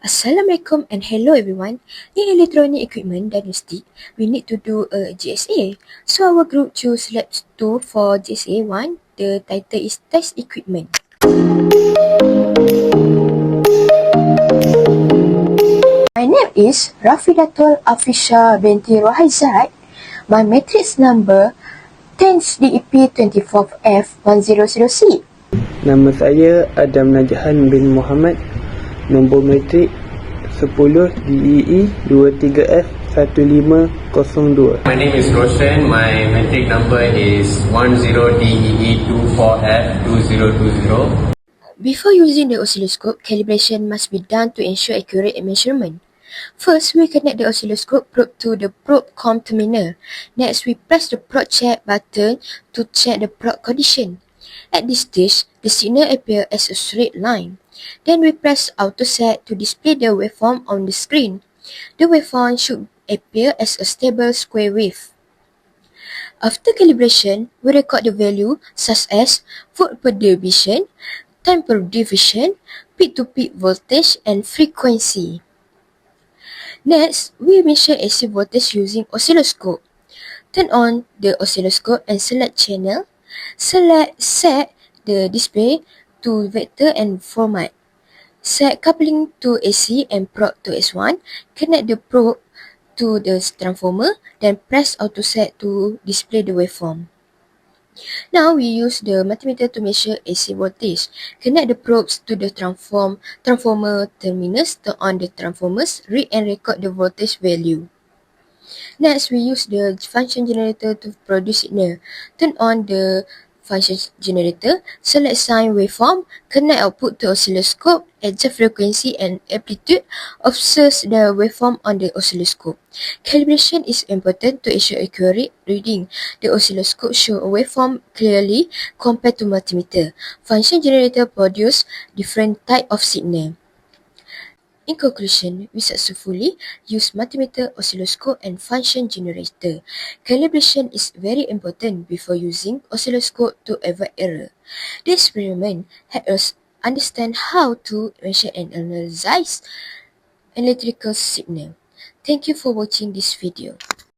Assalamualaikum and hello everyone. In electronic equipment diagnostic, we need to do a GSA. So our group choose lab 2 for GSA 1. The title is test equipment. My name is Rafidatul Afisha binti Rohaizat. My matrix number 10DEP24F100C. Nama saya Adam Najahan bin Muhammad. Nombor matrik 10 DEE 23F1502. My name is Roshan. My matric number is 10DEE24F2020. Before using the oscilloscope, calibration must be done to ensure accurate measurement. First, we connect the oscilloscope probe to the probe COM terminal. Next, we press the probe check button to check the probe condition. At this stage, the signal appears as a straight line. Then we press auto set to display the waveform on the screen. The waveform should appear as a stable square wave. After calibration, we record the value such as volt per division, time per division, peak-to-peak voltage and frequency. Next, we measure AC voltage using oscilloscope. Turn on the oscilloscope and select channel. Set the display to vector and format. Set coupling to AC and probe to S1. Connect the probe to the transformer, then press auto set to display the waveform. Now we use the multimeter to measure AC voltage. Connect the probes to the transformer terminals, turn on the transformers, read and record the voltage value. Next, we use the function generator to produce signal. Turn on the function generator, select sine waveform, connect output to oscilloscope, adjust frequency and amplitude, observe the waveform on the oscilloscope. Calibration is important to ensure accurate reading. The oscilloscope shows a waveform clearly compared to multimeter. Function generator produce different type of signal. In conclusion, we successfully use multimeter, oscilloscope and function generator. Calibration is very important before using oscilloscope to avoid error. The experiment helps us understand how to measure and analyze electrical signal. Thank you for watching this video.